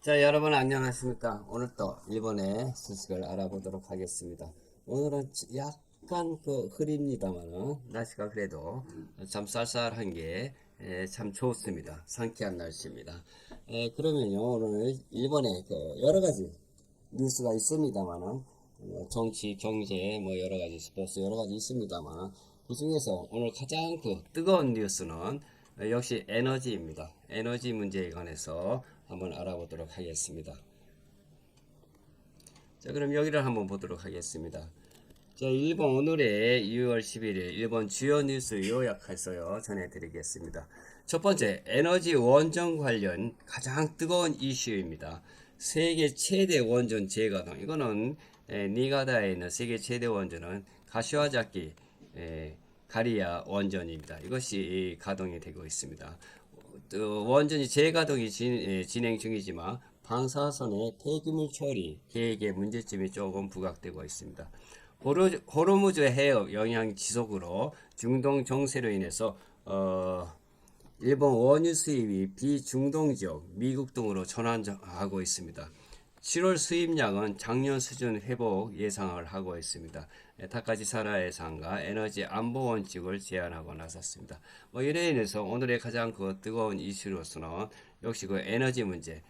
자, 여러분 안녕하십니까? 오늘 또 일본의 소식을 알아보도록 하겠습니다. 오늘은 약간 흐립니다만 날씨가 그래도 참 쌀쌀한 게 참 좋습니다. 상쾌한 날씨입니다. 그러면요, 오늘 일본의 여러 가지 뉴스가 있습니다만 정치, 경제, 뭐 여러 가지 스포츠 여러 가지 있습니다만 그 중에서 오늘 가장 뜨거운 뉴스는 역시 에너지입니다. 에너지 문제에 관해서 한번 알아보도록 하겠습니다. 자, 그럼 여기를 한번 보도록 하겠습니다. 자, 일본 오늘의 2월 11일 일본 주요 뉴스 요약해서요 전해드리겠습니다. 첫 번째, 에너지 원전 관련 가장 뜨거운 이슈입니다. 세계 최대 원전 재가동. 이거는 니가다에 있는 세계 최대 원전은 가시와자키 가리야 원전입니다. 이것이 가동이 되고 있습니다. 원전이 재가동이 진행 중이지만 방사선의 폐기물 처리 계획에 문제점이 조금 부각되고 있습니다. 호르무즈 해협 영향 지속으로 중동 정세로 인해서 일본 원유 수입이 비중동 지역, 미국 등으로 전환하고 있습니다. 7월 수입량은 작년 수준 회복 예상을 하고 있습니다. 타카지사라 예상과 에너지 안보 원칙을 제안하고 나섰습니다. 이래 인해서 오늘의 가장 뜨거운 이슈로서는 역시 에너지 문제,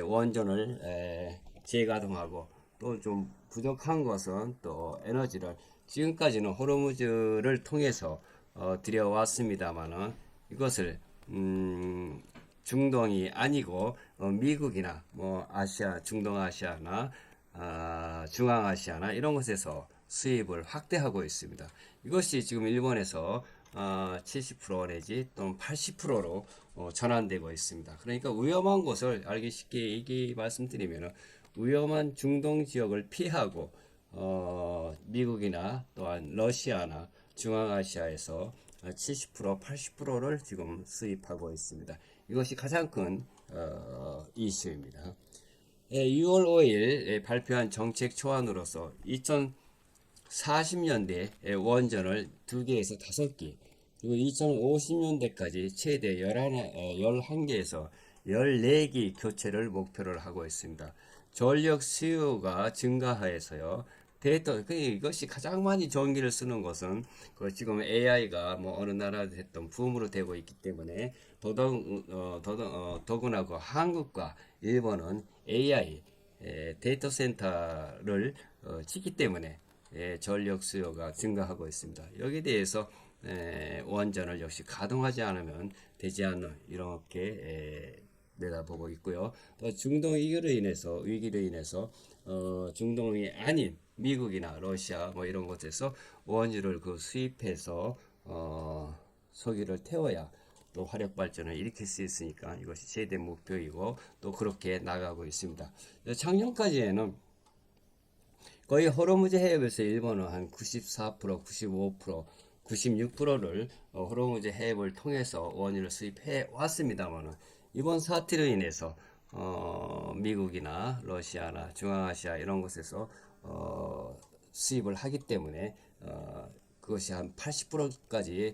원전을 재가동하고 또 좀 부족한 것은 또 에너지를 지금까지는 호르무즈를 통해서 들여왔습니다만은 이것을 중동이 아니고 미국이나 뭐 아시아, 중동아시아나 중앙아시아나 이런 곳에서 수입을 확대하고 있습니다. 이것이 지금 일본에서 70% 내지 또는 80%로 전환되고 있습니다. 그러니까 위험한 곳을 알기 쉽게 얘기 말씀드리면 위험한 중동 지역을 피하고 미국이나 또한 러시아나 중앙아시아에서 70% 80%를 지금 수입하고 있습니다. 이것이 가장 큰 이슈입니다. 6월 5일 발표한 정책 초안으로서 2040년대 원전을 2개에서 5개 그리고 2050년대까지 최대 11개에서 14기 교체를 목표를 하고 있습니다. 전력 수요가 증가하여서요. 이것이 가장 많이 전기를 쓰는 것은 지금 AI가 뭐 어느 나라 했던 붐으로 되고 있기 때문에 더구나 한국과 일본은 AI 데이터 센터를 짓기 때문에 전력 수요가 증가하고 있습니다. 여기에 대해서 원전을 역시 가동하지 않으면 되지 않는 이렇게 내다보고 있고요. 또 중동 위기로 인해서 중동이 아닌 미국이나 러시아 뭐 이런 곳에서 원유를 수입해서 석유를 태워야 또 화력 발전을 일으킬 수 있으니까 이것이 최대 목표이고 또 그렇게 나가고 있습니다. 작년까지에는 거의 호르무즈 해협에서 일본은 한 94%, 95%, 96%를 호르무즈 해협을 통해서 원유를 수입해 왔습니다만은 이번 사태로 인해서 미국이나 러시아나 중앙아시아 이런 곳에서 수입을 하기 때문에 그것이 한 80%까지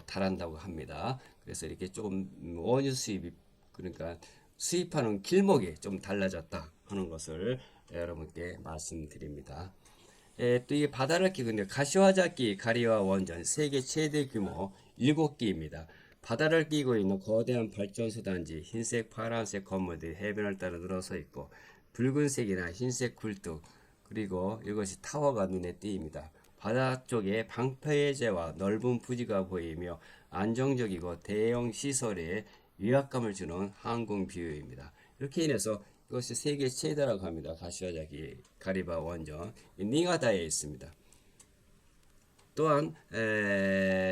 달한다고 합니다. 그래서 이렇게 조금 원유 수입이 그러니까 수입하는 길목이 좀 달라졌다 하는 것을 여러분께 말씀드립니다. 또 이게 바다를 끼고 있는 가시와자키 가리와 원전 세계 최대 규모 7기입니다. 바다를 끼고 있는 거대한 발전소 단지, 흰색, 파란색 건물들이 해변을 따라 늘어서 있고 붉은색이나 흰색 굴뚝 그리고 이것이 타워가 눈에 띄입니다. 바다 쪽에 방파제와 넓은 부지가 보이며 안정적이고 대형 시설에 위압감을 주는 항공 비유입니다. 이렇게 인해서 이것이 세계 최대라고 합니다. 가시와자키 가리바 원전 니가다에 있습니다. 또한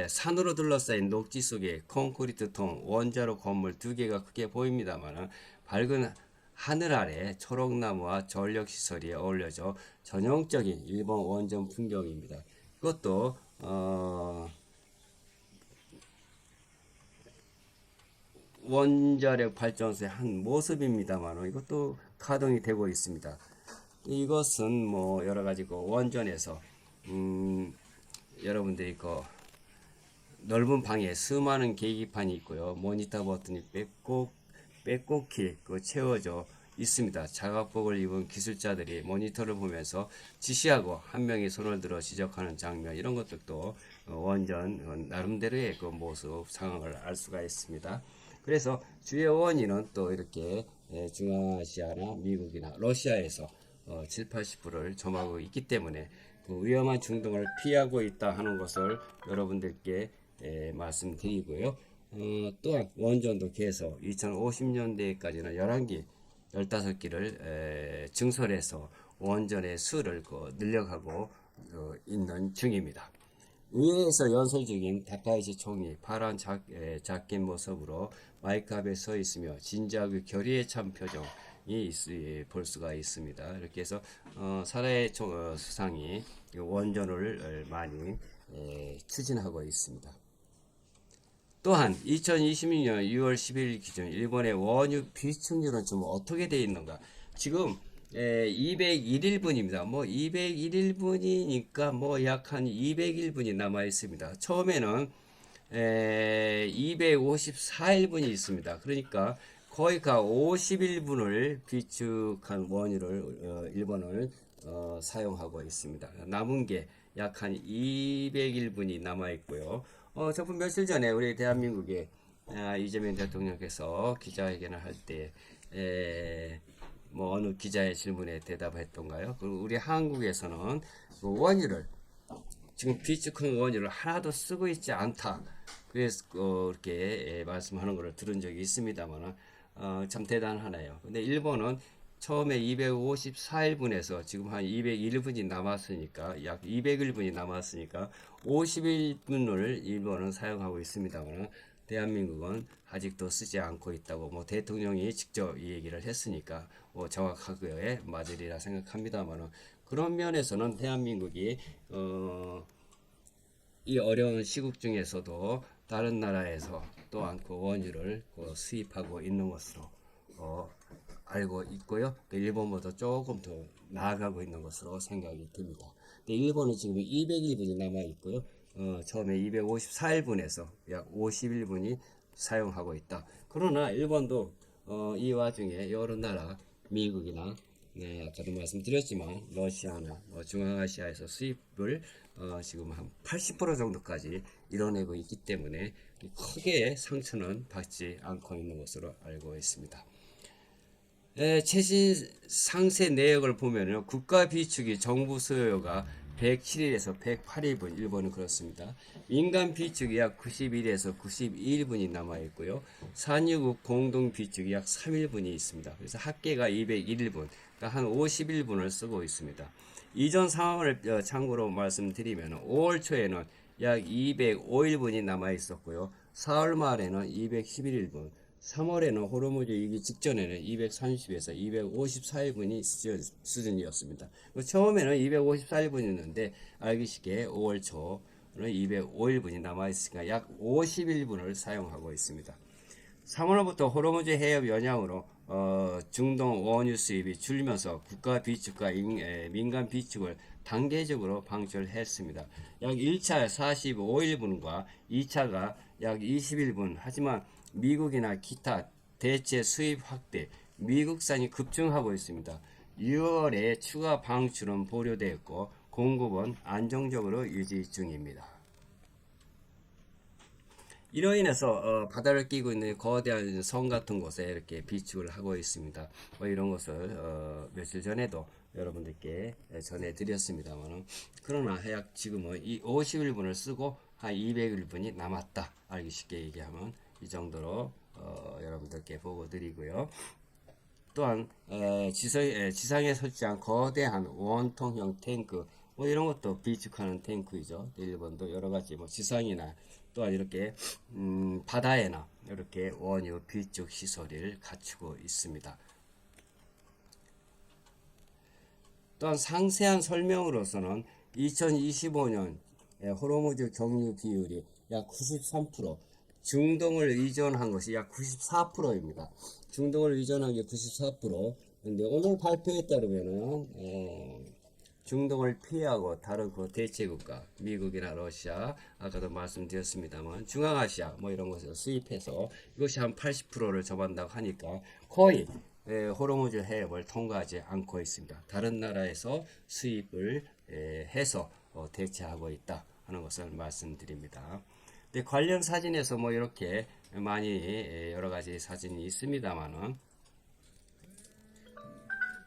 산으로 둘러싸인 녹지 속에 콘크리트통 원자로 건물 2개가 크게 보입니다만 밝은 하늘 아래 초록나무와 전력시설이 어울려져 전형적인 일본 원전 풍경입니다. 그것도 원자력 발전소의 한 모습입니다만 이것도 가동이 되고 있습니다. 이것은 뭐 여러 가지 원전에서 여러분들이 넓은 방에 수많은 계기판이 있고요. 모니터 버튼이 빼곡히 채워져 있습니다. 자각복을 입은 기술자들이 모니터를 보면서 지시하고 한 명이 손을 들어 지적하는 장면, 이런 것들도 원전 나름대로의 그 모습 상황을 알 수가 있습니다. 그래서 주요 원인은 또 이렇게 중앙아시아나 미국이나 러시아에서 7, 80%를 점하고 있기 때문에 그 위험한 중동을 피하고 있다 하는 것을 여러분들께 말씀드리고요. 또한 원전도 계속 2050년대까지는 11기, 15기를 증설해서 원전의 수를 늘려가고 있는 중입니다. 의회에서 연설 중인 다카이치 총리 파란 작긴 모습으로 마이크 앞에 서 있으며 진지하고 결의에 찬 표정이 볼 수가 있습니다. 이렇게 해서 사라의 수상이 원전을 많이 추진하고 있습니다. 또한 2026년 6월 10일 기준 일본의 원유 비축률은 좀 어떻게 되어 있는가? 지금 201일분입니다. 뭐 201일분이니까 뭐 약 한 201분이 남아 있습니다. 처음에는 254일분이 있습니다. 그러니까 거의 51분을 비축한 원유를 일본을 사용하고 있습니다. 남은 게 약 한 201분이 남아 있고요. 저번 며칠 전에 우리 대한민국의 이재명 대통령께서 기자회견을 할 때 뭐 어느 기자의 질문에 대답했던가요? 그리고 우리 한국에서는 그 원유를 지금 비축한 원유를 하나도 쓰고 있지 않다. 그래서 이렇게 말씀하는 것을 들은 적이 있습니다만 참 대단하네요. 근데 일본은 처음에 254일분에서 지금 한 201분이 남았으니까 약 201분이 남았으니까 51분을 일본은 사용하고 있습니다만 대한민국은 아직도 쓰지 않고 있다고 뭐 대통령이 직접 이 얘기를 했으니까 뭐 정확하게 맞으리라 생각합니다만 그런 면에서는 대한민국이 이 어려운 시국 중에서도 다른 나라에서 또한 그 원유를 수입하고 있는 것으로 알고 있고요. 또 일본보다 조금 더 나아가고 있는 것으로 생각이 듭니다. 근데 일본은 지금 201분이 남아 있고요. 처음에 254일분에서 약 51분이 사용하고 있다. 그러나 일본도 이 와중에 여러 나라, 미국이나 아까도 말씀드렸지만 러시아나 중앙아시아에서 수입을 지금 한 80% 정도까지 이뤄내고 있기 때문에 크게 상처는 받지 않고 있는 것으로 알고 있습니다. 최신 상세 내역을 보면요, 국가 비축이 정부 수요가 107일에서 108일분, 일본은 그렇습니다. 민간 비축이 약 91에서 92일분이 남아 있고요. 산유국 공동 비축이 약 3일분이 있습니다. 그래서 합계가 201일분, 그러니까 한 51분을 쓰고 있습니다. 이전 상황을 참고로 말씀드리면 5월 초에는 약 205일분이 남아 있었고요. 4월 말에는 211일분, 3월에는 호르무즈 위기 직전에는 230에서 254일분이 수준이었습니다. 처음에는 254일분이었는데 알기 쉽게 5월 초는 205일분이 남아있으니까 약 51분을 사용하고 있습니다. 3월부터 호르무즈 해협 영향으로 중동 원유 수입이 줄면서 국가 비축과 민간 비축을 단계적으로 방출했습니다. 약 1차 45일분과 2차가 약 21분, 하지만 미국이나 기타 대체 수입 확대, 미국산이 급증하고 있습니다. 6월에 추가 방출은 보류되었고 공급은 안정적으로 유지 중입니다. 이로 인해서 바다를 끼고 있는 거대한 성 같은 곳에 이렇게 비축을 하고 있습니다. 이런 것을 며칠 전에도 여러분들께 전해드렸습니다만, 그러나 약 지금은 이 50일분을 쓰고 한 200일분이 남았다. 알기 쉽게 얘기하면 이 정도로 여러분들께 보고 드리고요. 또한 지상에 설치한 거대한 원통형 탱크, 이런 것도 비축하는 탱크이죠. 일본도 여러 가지 지상이나 또한 이렇게 바다에나 이렇게 원유 비축 시설을 갖추고 있습니다. 또한 상세한 설명으로서는 2025년 호르무즈 경유 비율이 약 93%, 중동을 의존한 것이 약 94%입니다. 중동을 의존한 게 94%. 근데 오늘 발표에 따르면은 중동을 피하고 다른 그 대체국가, 미국이나 러시아, 아까도 말씀드렸습니다만 중앙아시아 이런 것을 수입해서 이것이 한 80%를 점한다고 하니까 거의 호르무즈 해협을 통과하지 않고 있습니다. 다른 나라에서 수입을 해서 대체하고 있다 하는 것을 말씀드립니다. 근데 관련 사진에서 뭐 이렇게 많이 여러 가지 사진이 있습니다만은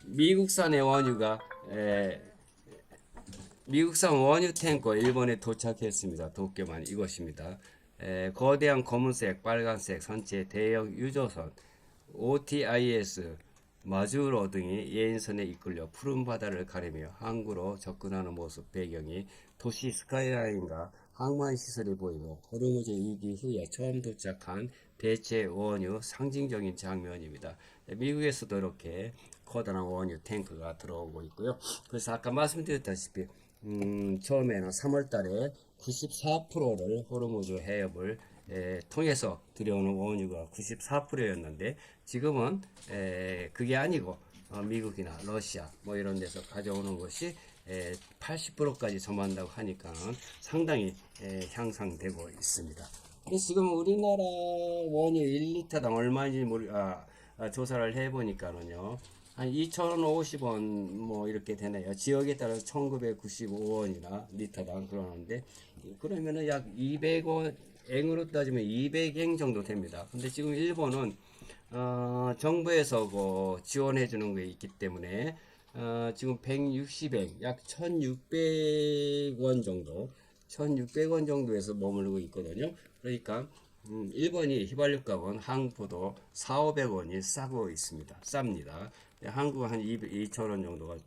미국산의 원유가 미국산 원유 탱커 일본에 도착했습니다. 도쿄만 이것입니다. 거대한 검은색, 빨간색 선체 대형 유조선 OTIS 마주로 등이 예인선에 이끌려 푸른 바다를 가르며 항구로 접근하는 모습 배경이 도시 스카이라인과 항만 시설이 보이고 호르무즈 위기 후에 처음 도착한 대체 원유 상징적인 장면입니다. 미국에서도 이렇게 커다란 원유 탱크가 들어오고 있고요. 그래서 아까 말씀드렸다시피 처음에는 3월 달에 94%를 호르무즈 해협을 통해서 들여오는 원유가 94%였는데 지금은 그게 아니고 미국이나 러시아 뭐 이런 데서 가져오는 것이 80%까지 점한다고 하니까 상당히 향상되고 있습니다. 그래서 지금 우리나라 원유 1리터당 얼마인지 조사를 해보니까는요. 한 2,050원 뭐 이렇게 되네요. 지역에 따라서 1,995원이나 리터당 그러는데 그러면은 약 200원 앵으로 따지면 200엔 정도 됩니다. 근데 지금 일본은 정부에서 지원해 주는 게 있기 때문에 지금 160엔 약 1,600원 정도 1,600원 정도에서 머물고 있거든요. 그러니까 일본이 휘발유 값은 한국보다 4,500원이 싸고 있습니다. 쌉니다. 한국은 한 2,000원 정도가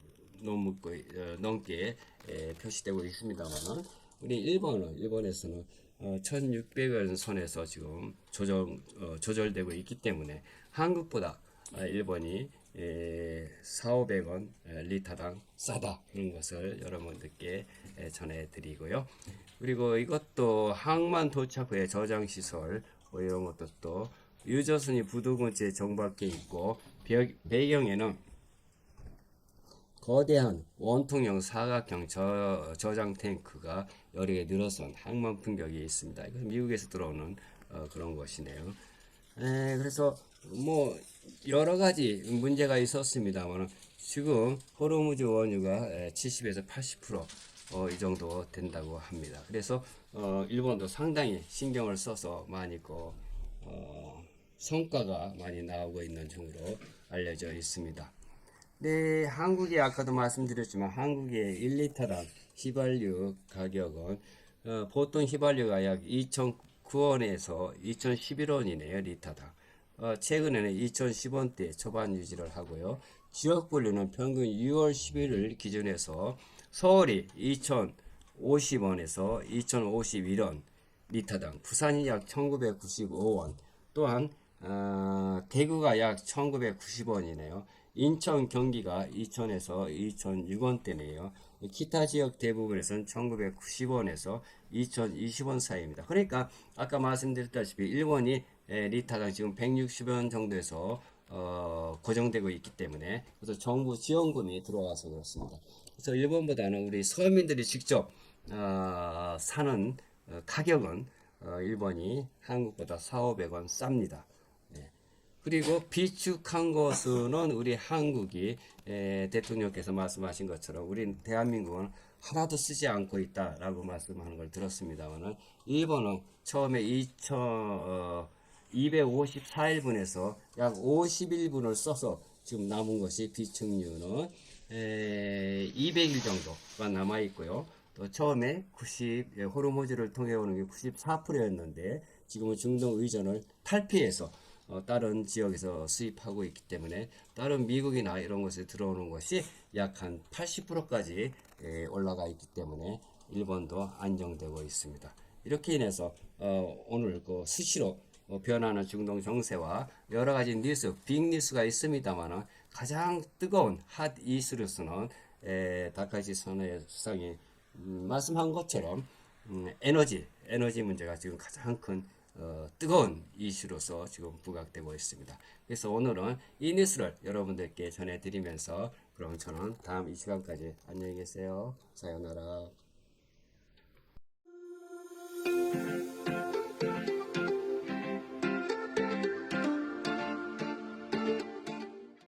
넘게 표시되고 있습니다만은 우리 일본에서는 1,600원 선에서 지금 조절되고 있기 때문에 한국보다 일본이 4,500원 리터당 싸다 그런 것을 여러분들께 전해드리고요. 그리고 이것도 항만 도착 후에 저장 시설 뭐 이런 것도 또 유조선이 부두근처에 정박해 있고 배경에는 거대한 원통형 사각형 저장 탱크가 여러 개 늘어선 항만 풍격이 있습니다. 이건 미국에서 들어오는 그런 것이네요. 그래서 뭐 여러 가지 문제가 있었습니다만 지금 호르무즈 원유가 70에서 80%이 정도 된다고 합니다. 그래서 일본도 상당히 신경을 써서 많이 성과가 많이 나오고 있는 중으로 알려져 있습니다. 네, 한국이 아까도 말씀드렸지만 한국의 1리터당 휘발유 가격은 보통 휘발유가 약 2,009원에서 2,011원이네요, 리터당. 최근에는 2,010원대 초반 유지를 하고요. 지역 분류는 평균 6월 10일을 기준해서 서울이 2,050원에서 2,051원 리터당, 부산이 약 1,995원, 또한 대구가 약 1,990원이네요. 인천, 경기가 2,000에서 2,006원대네요. 기타 지역 대부분에서는 1,990원에서 2,020원 사이입니다. 그러니까 아까 말씀드렸다시피 일본이 리터당 지금 160원 정도에서 고정되고 있기 때문에 그래서 정부 지원금이 들어와서 그렇습니다. 그래서 일본보다는 우리 서민들이 직접 사는 가격은 일본이 한국보다 4,500원 쌉니다. 그리고 비축한 것은 우리 한국이 대통령께서 말씀하신 것처럼 우리 대한민국은 하나도 쓰지 않고 있다라고 말씀하는 걸 들었습니다만은 일본은 처음에 254일분에서 약 51분을 써서 지금 남은 것이 비축유는 200일 정도가 남아 있고요. 또 처음에 호르무즈를 통해 오는 게 94%였는데 지금은 중동 의전을 탈피해서 다른 지역에서 수입하고 있기 때문에 다른 미국이나 이런 곳에 들어오는 것이 약 한 80%까지 올라가 있기 때문에 일본도 안정되고 있습니다. 이렇게 인해서 오늘 수시로 변하는 중동 정세와 여러 가지 뉴스, 빅뉴스가 있습니다만 가장 뜨거운 핫 이슈로서는 다카이치 선의 수상이 말씀한 것처럼 에너지 문제가 지금 가장 큰 뜨거운 이슈로서 지금 부각되고 있습니다. 그래서 오늘은 이 뉴스를 여러분들께 전해드리면서 그럼 저는 다음 이 시간까지 안녕히 계세요. 사요나라.